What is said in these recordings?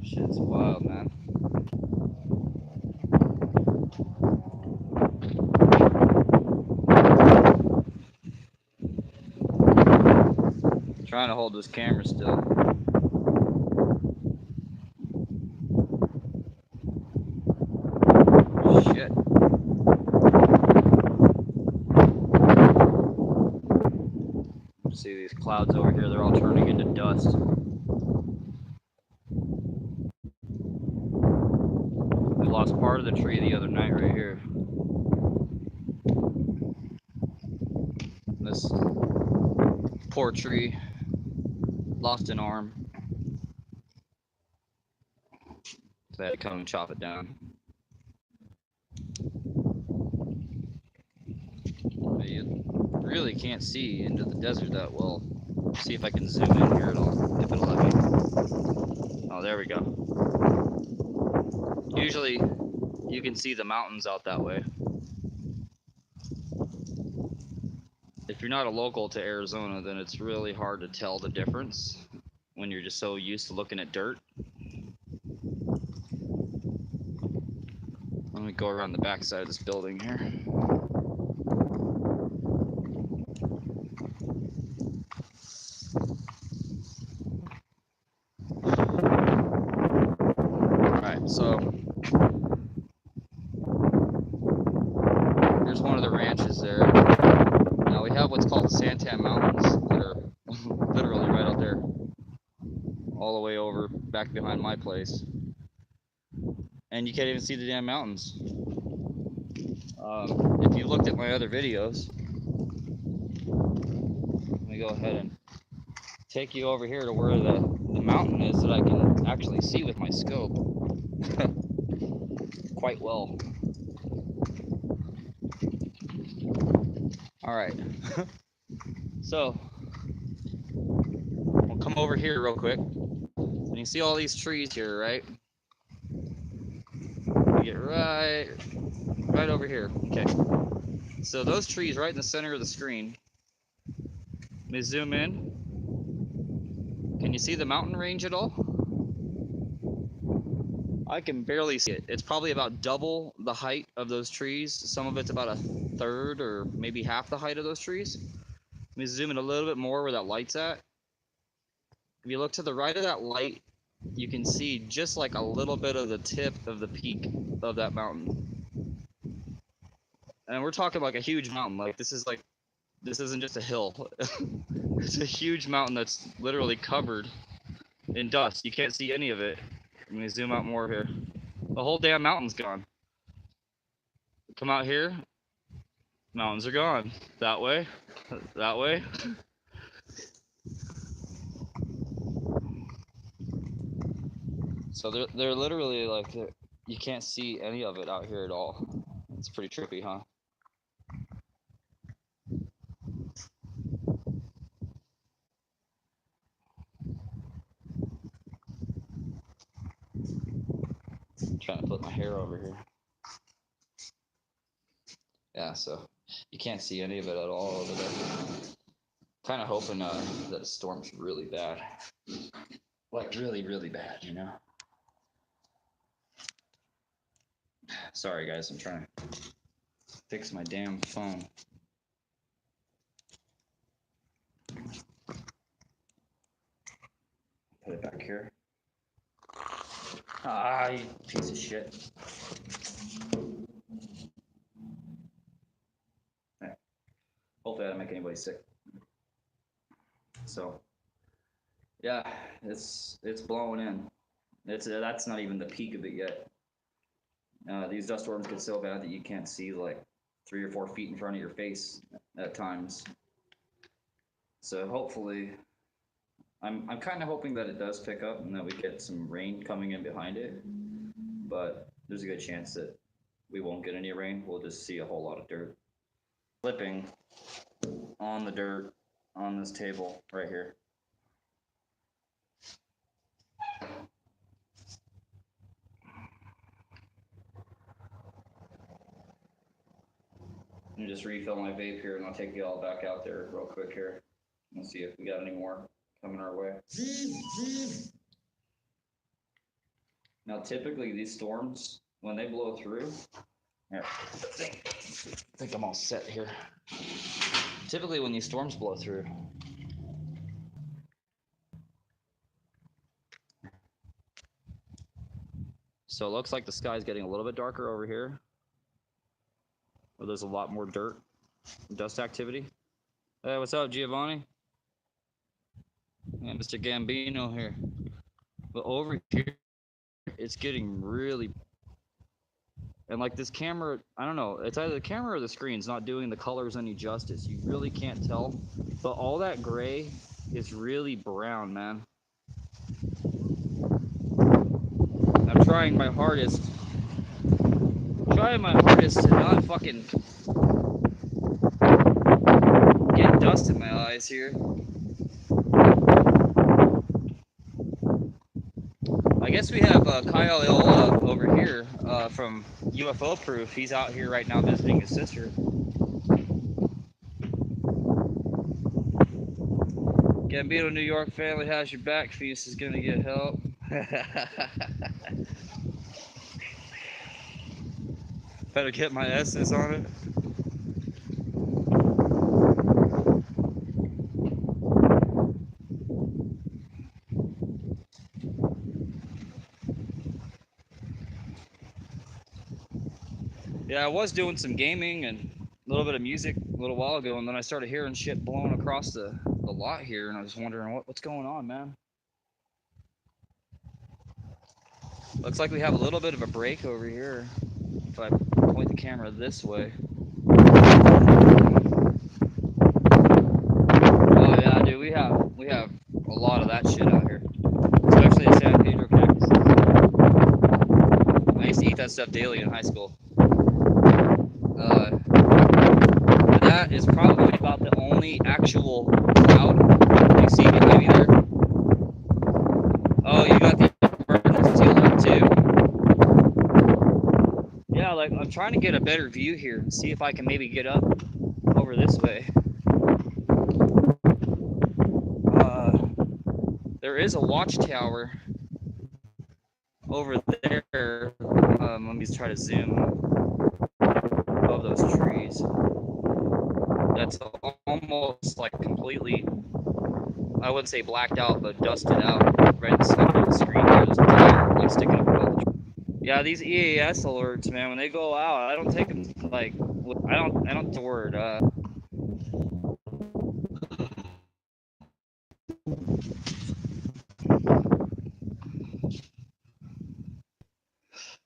Shit's wild, man. Trying to hold this camera still. Shit. See these clouds over here, they're all turning into dust. We lost part of the tree the other night right here. This poor tree lost an arm. So they had to come and chop it down. But you really can't see into the desert that well. See if I can zoom in here at all, if it'll let me. Oh, there we go. Usually you can see the mountains out that way. If you're not a local to Arizona, then it's really hard to tell the difference when you're just so used to looking at dirt. Let me go around the back side of this building here. Alright, so here's one of the ranches there. Now we have what's called the Santan Mountains that are literally right out there, all the way over back behind my place. And you can't even see the damn mountains. If you looked at my other videos, let me go ahead and take you over here to where the mountain is that I can actually see with my scope quite well. All right, so we'll come over here real quick. And you see all these trees here, right? We get right over here. Okay. So those trees right in the center of the screen. Let me zoom in. Can you see the mountain range at all? I can barely see it. It's probably about double the height of those trees. Some of it's about a third or maybe half the height of those trees. Let me zoom in a little bit more where that light's at. If you look to the right of that light, you can see just like a little bit of the tip of the peak of that mountain. And we're talking like a huge mountain. Like this isn't just a hill. It's a huge mountain that's literally covered in dust. You can't see any of it. Let me zoom out more here. The whole damn mountain's gone. Come out here, mountains are gone. That way, that way. So they're literally like, you can't see any of it out here at all. It's pretty trippy, huh? I'm trying to flip my hair over here. Yeah, so you can't see any of it at all over there. Kind of hoping that the storm's really bad. Like really, really bad, you know? Sorry guys, I'm trying to fix my damn phone. Put it back here. Ah, you piece of shit. Right. Hopefully I don't make anybody sick. So, yeah, it's blowing in. That's not even the peak of it yet. These dust storms get so bad that you can't see like 3 or 4 feet in front of your face at times. So hopefully, I'm kind of hoping that it does pick up and that we get some rain coming in behind it. But there's a good chance that we won't get any rain. We'll just see a whole lot of dirt. Slipping on the dirt on this table right here. Let me just refill my vape here, and I'll take you all back out there real quick here. Let's see if we got any more coming our way. Now, typically these storms, when they blow through, here, I think I'm all set here. Typically, when these storms blow through, so it looks like the sky's getting a little bit darker over here, where there's a lot more dirt, dust activity. Hey, what's up, Giovanni? Yeah, Mr. Gambino here. But over here, it's getting really, and like this camera, I don't know, it's either the camera or the screen's not doing the colors any justice. You really can't tell, but all that gray is really brown, man. I'm trying my hardest to not fucking get dust in my eyes here. I guess we have Kyle Iola over here from UFO Proof. He's out here right now visiting his sister. Gambino, New York family has your back. Feast is gonna get help. Better get my S's on it. Yeah, I was doing some gaming and a little bit of music a little while ago, and then I started hearing shit blowing across the lot here, and I was wondering what's going on, man. Looks like we have a little bit of a break over here. If I point the camera this way. Oh yeah, dude, we have a lot of that shit out here, especially the San Pedro cactus. I used to eat that stuff daily in high school. That is probably about the only actual cloud you see behind me there. Oh, you got the emergency alert too. Yeah, like I'm trying to get a better view here and see if I can maybe get up over this way. There is a watchtower over there. Let me try to zoom above those trees. That's almost like completely, I wouldn't say blacked out, but dusted out right in the center of the screen there. There's a tower like sticking up above the tree. Yeah, these EAS alerts, man, when they go out, I don't take them like, I don't the word.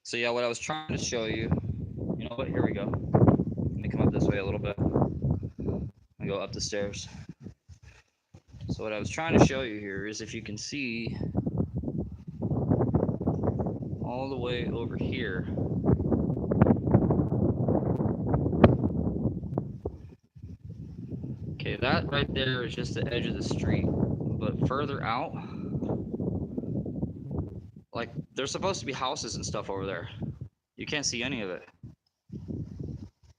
So yeah, what I was trying to show you, you know what, here we go. Let me come up this way a little bit. I go up the stairs. So what I was trying to show you here is if you can see all the way over here. Okay, that right there is just the edge of the street. But further out, like there's supposed to be houses and stuff over there. You can't see any of it.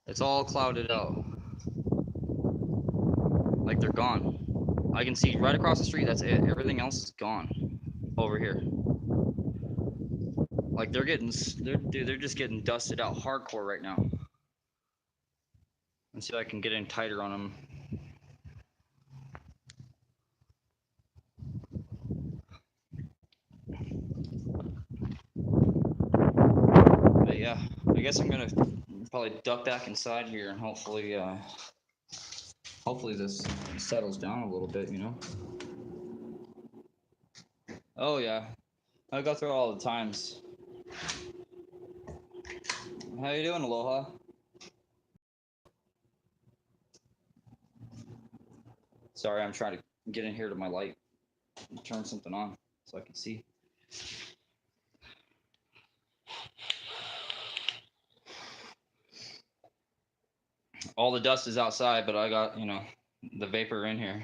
It's all clouded out. Like they're gone. I can see right across the street, that's it. Everything else is gone over here. Like they're just getting dusted out hardcore right now. Let's see if I can get in tighter on them. But yeah, I guess I'm gonna probably duck back inside here and hopefully this settles down a little bit, you know. Oh yeah, I go through all the times. How you doing, Aloha? Sorry, I'm trying to get in here to my light and turn something on so I can see. All the dust is outside, but I got, you know, the vapor in here.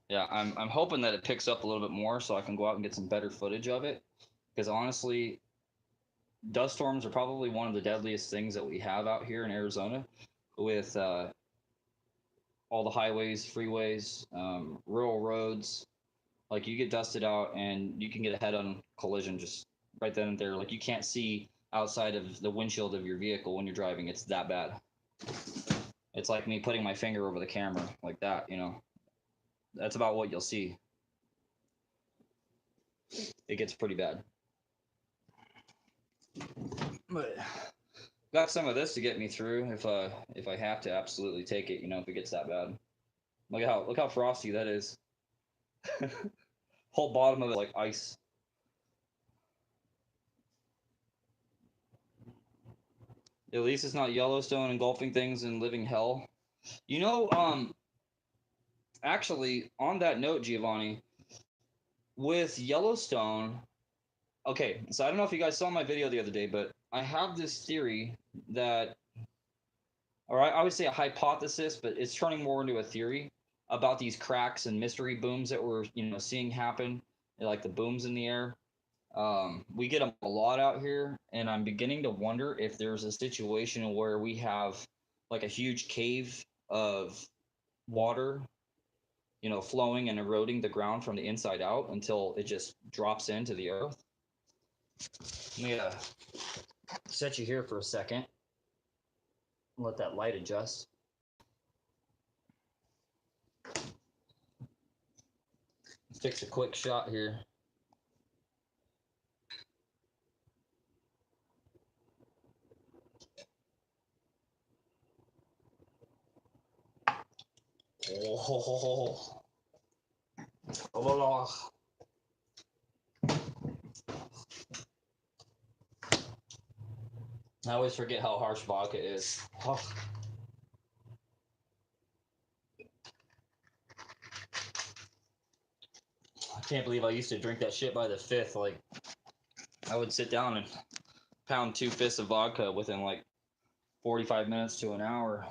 Yeah, I'm hoping that it picks up a little bit more so I can go out and get some better footage of it. Because honestly, Dust storms are probably one of the deadliest things that we have out here in Arizona, with all the highways, freeways, rural roads. Like you get dusted out, and you can get a head-on collision just right then and there. Like you can't see outside of the windshield of your vehicle when you're driving. It's that bad. It's like me putting my finger over the camera like that. You know, that's about what you'll see. It gets pretty bad. But got some of this to get me through if I have to absolutely take it. You know, if it gets that bad. Look how frosty that is. Whole bottom of it like ice. At least it's not Yellowstone engulfing things and living hell. You know, actually, on that note, Giovanni, with Yellowstone, okay, so I don't know if you guys saw my video the other day, but I have this theory that, or I would say a hypothesis, but it's turning more into a theory about these cracks and mystery booms that we're, seeing happen, like the booms in the air. We get them a lot out here, and I'm beginning to wonder if there's a situation where we have like a huge cave of water, flowing and eroding the ground from the inside out until it just drops into the earth. Let me set you here for a second. Let that light adjust. Fix a quick shot here. Oh. Oh. I always forget how harsh vodka is. Oh. I can't believe I used to drink that shit by the fifth. Like, I would sit down and pound 2 fists of vodka within like 45 minutes to an hour,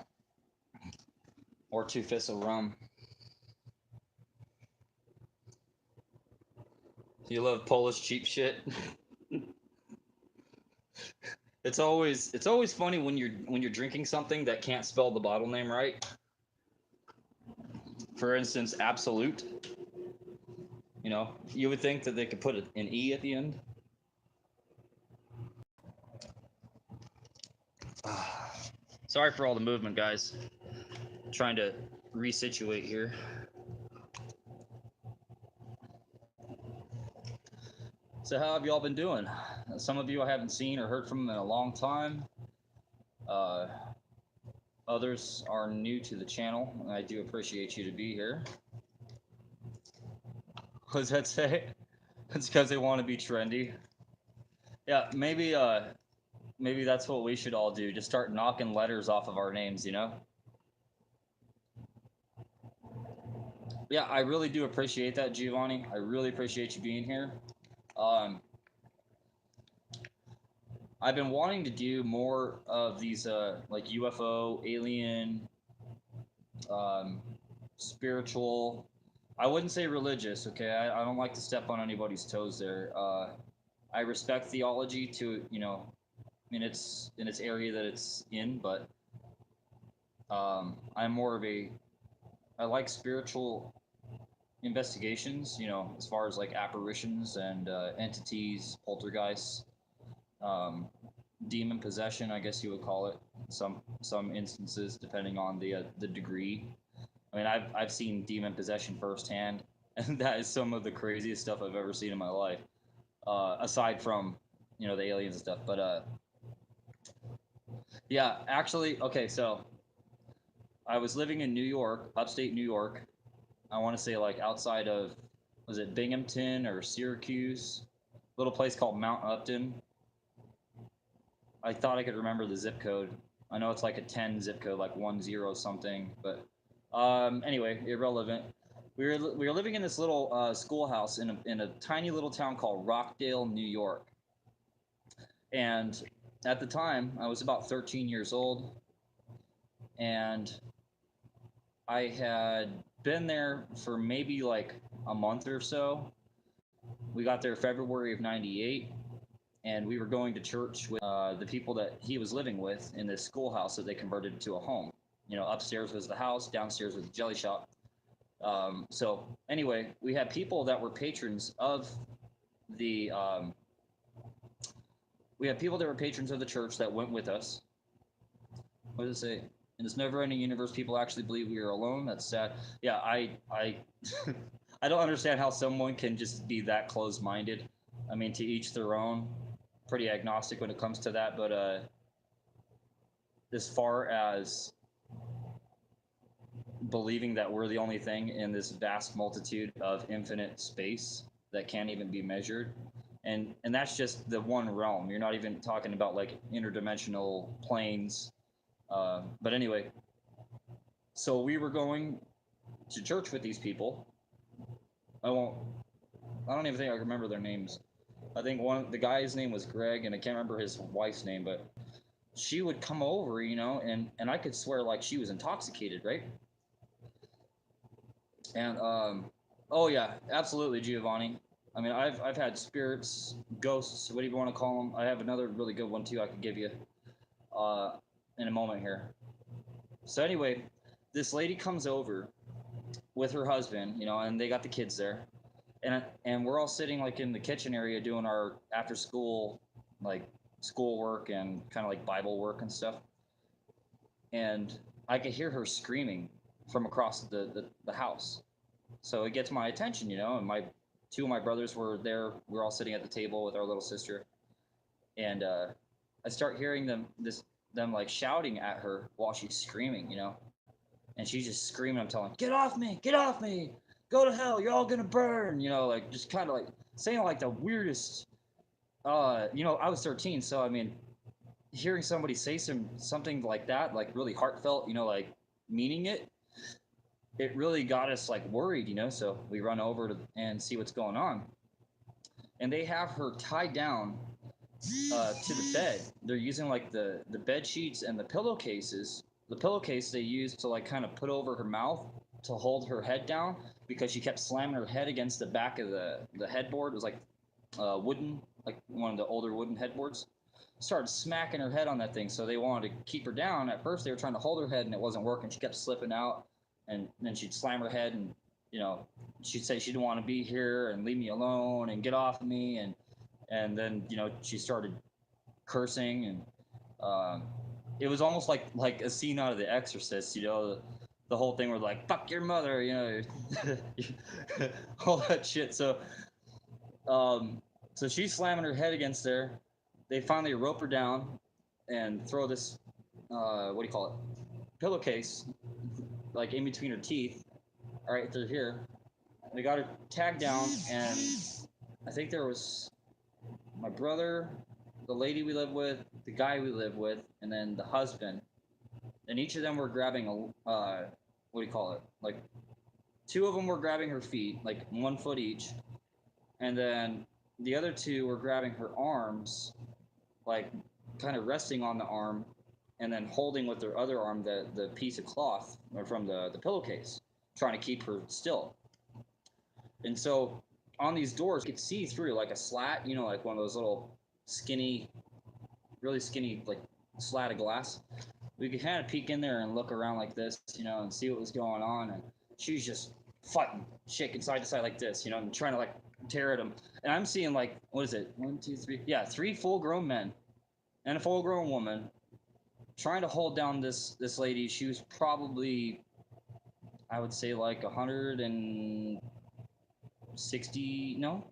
or 2 fists of rum. You love Polish cheap shit. It's always funny when you're drinking something that can't spell the bottle name right. For instance, Absolute. You would think that they could put an E at the end. Sorry for all the movement, guys. Trying to resituate here. So how have y'all been doing? Some of you I haven't seen or heard from in a long time. Others are new to the channel, and I do appreciate you to be here. What does that say? It's because they want to be trendy. Yeah, maybe that's what we should all do. Just start knocking letters off of our names, Yeah, I really do appreciate that, Giovanni. I really appreciate you being here. I've been wanting to do more of these like UFO, alien, spiritual. I wouldn't say religious, okay? I don't like to step on anybody's toes there. I respect theology to, in its area that it's in, but I'm more of I like spiritual investigations, as far as like apparitions and entities, poltergeists, demon possession, I guess you would call it. Some instances, depending on the degree. I mean, I've seen demon possession firsthand, and that is some of the craziest stuff I've ever seen in my life. Aside from, the aliens and stuff, but yeah, actually, okay, so I was living in New York, upstate New York. I want to say like outside of, was it Binghamton or Syracuse? Little place called Mount Upton. I thought I could remember the zip code. I know it's like a 10 zip code, like 10 something, but anyway, irrelevant. We were living in this little schoolhouse in a tiny little town called Rockdale, New York. And at the time, I was about 13 years old, and I had been there for maybe like a month or so. We got there February of '98, and we were going to church with the people that he was living with in this schoolhouse that they converted to a home. You know, upstairs was the house, downstairs was the jelly shop. So anyway, we had people that were patrons of the we had people that were patrons of the church that went with us. What does it say? In this never-ending universe, people actually believe we are alone. That's sad. Yeah, I I don't understand how someone can just be that close-minded. I mean, to each their own. Pretty agnostic when it comes to that, but as far as believing that we're the only thing in this vast multitude of infinite space that can't even be measured, and that's just the one realm. You're not even talking about like interdimensional planes. But anyway, so we were going to church with these people. I won't. I don't even think I remember their names. I think the guy's name was Greg, and I can't remember his wife's name, but she would come over, you know, and I could swear like she was intoxicated, right? And oh yeah, absolutely, Giovanni. I mean, I've had spirits, ghosts, whatever you want to call them. I have another really good one too I could give you uh, in a moment here. So anyway, this lady comes over with her husband, you know, and they got the kids there, and we're all sitting like in the kitchen area doing our after school like schoolwork and kind of like Bible work and stuff. And I could hear her screaming from across the house. So it gets my attention, you know, and my two of my brothers were there. We were all sitting at the table with our little sister, and I start hearing them like shouting at her while she's screaming, you know, and she's just screaming. I'm telling, get off me, go to hell, you're all gonna burn, you know, like just kind of like saying like the weirdest. You know, I was 13, so I mean, hearing somebody say something like that, like really heartfelt, you know, like meaning it really got us like worried, you know. So we run over and see what's going on, and they have her tied down to the bed. They're using like the bed sheets and the pillowcases. The pillowcase they used to like kind of put over her mouth to hold her head down because she kept slamming her head against the back of the headboard. It was like wooden, like one of the older wooden headboards. Started smacking her head on that thing, so they wanted to keep her down. At first, they were trying to hold her head, and it wasn't working. She kept slipping out, and then she'd slam her head, and you know, she'd say she didn't want to be here and leave me alone and get off of me, and then you know she started cursing, and um, it was almost like a scene out of The Exorcist. You know, the whole thing where like fuck your mother, you know, all that shit. Um, so she's slamming her head against there. They finally rope her down and throw this what do you call it, pillowcase like in between her teeth. All right, they're here. They got her tagged down, and I think there was my brother, the lady we live with, the guy we live with, and then the husband. And each of them were grabbing a what do you call it? Like two of them were grabbing her feet, like 1 foot each, and then the other two were grabbing her arms, like kind of resting on the arm, and then holding with their other arm the piece of cloth from the pillowcase, trying to keep her still. And so on these doors, you could see through like a slat, you know, like one of those little skinny, really skinny, like slat of glass. We could kind of peek in there and look around like this, you know, and see what was going on. And she was just fighting, shaking side to side like this, you know, and trying to like tear at him. And I'm seeing like, what is it? 1, 2, 3. Yeah, 3 full-grown men and a full-grown woman trying to hold down this lady. She was probably, I would say, like 160, no,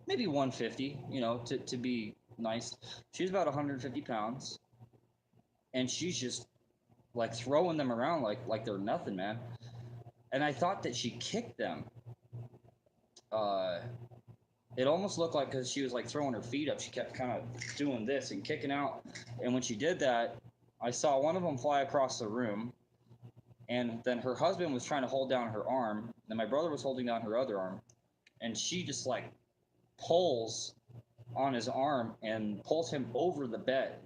maybe 150, you know, to be nice. She's about 150 pounds, and she's just like throwing them around like they're nothing, man. And I thought that she kicked them. Uh, it almost looked like because she was like throwing her feet up, she kept kind of doing this and kicking out. And when she did that, I saw one of them fly across the room, and then her husband was trying to hold down her arm, and my brother was holding down her other arm, and she just like pulls on his arm and pulls him over the bed.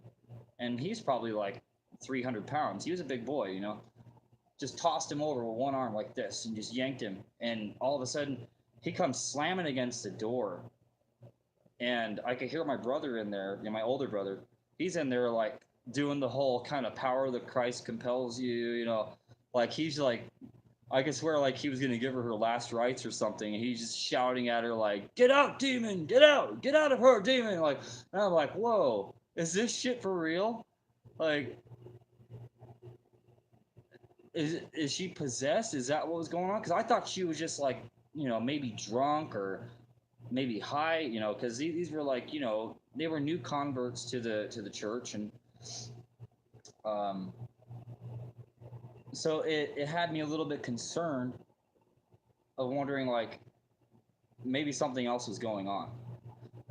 And he's probably like 300 pounds. He was a big boy, you know. Just tossed him over with one arm like this and just yanked him. And all of a sudden, he comes slamming against the door. and I could hear my brother in there, my older brother. He's in there like doing the whole kind of power that Christ compels you, like he's like I could swear like he was gonna give her her last rites or something, and he's just shouting at her like, "Get out, demon! Get out of her, demon!" Like, and I'm like, "Whoa, is this shit for real? Like, is she possessed? Is that what was going on? Because I thought she was just like, maybe drunk or maybe high, because these were like, they were new converts to the church, and um, so it had me a little bit concerned of wondering like maybe something else was going on.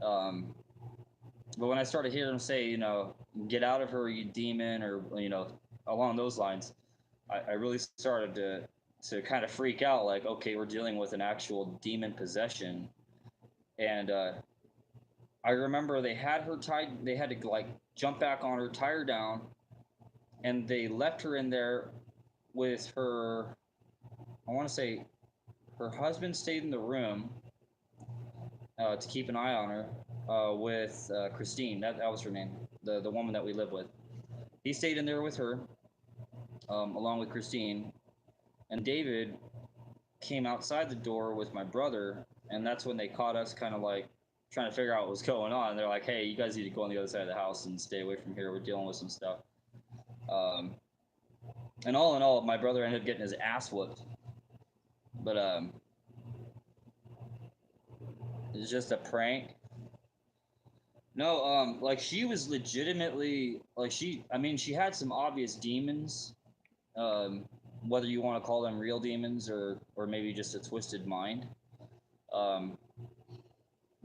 Um, but when I started hearing him say, get out of her, you demon, or along those lines, I really started to kind of freak out. Like, okay, we're dealing with an actual demon possession, and I remember they had her tied. They had to like jump back on her, tie her down, and they left her in there with her. I want to say her husband stayed in the room to keep an eye on her with Christine. That was her name, the woman that we live with. He stayed in there with her, along with Christine, and David came outside the door with my brother, and that's when they caught us kind of like trying to figure out what was going on. They're like, "Hey, you guys need to go on the other side of the house and stay away from here. We're dealing with some stuff." Um, and all in all, my brother ended up getting his ass whooped. But it's just a prank. No, like she was legitimately like I mean, she had some obvious demons. Um, whether you want to call them real demons or maybe just a twisted mind. Um,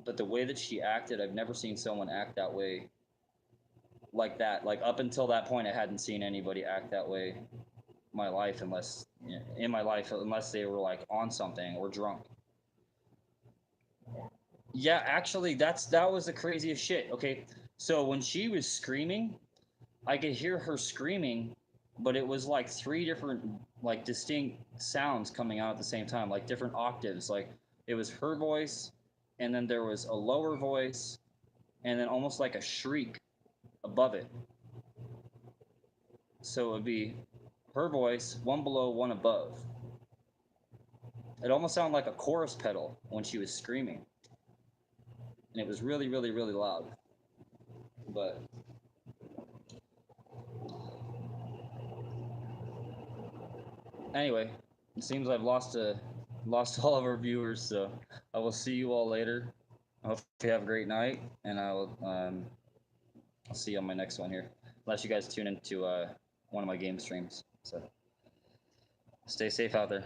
but the way that she acted, I've never seen someone act that way like that. Like up until that point, I hadn't seen anybody act that way in my life unless they were like on something or drunk. Yeah, actually, that was the craziest shit. Okay, so when she was screaming, I could hear her screaming, but it was like three different, like distinct sounds coming out at the same time, like different octaves. Like it was her voice, and then there was a lower voice, and then almost like a shriek above it. So it would be her voice, one below, one above. It almost sounded like a chorus pedal when she was screaming, and it was really, really, really loud. But anyway, it seems I've lost all of our viewers, so I will see you all later. I hope you have a great night, and I'll see you on my next one here. Unless you guys tune into one of my game streams. So stay safe out there.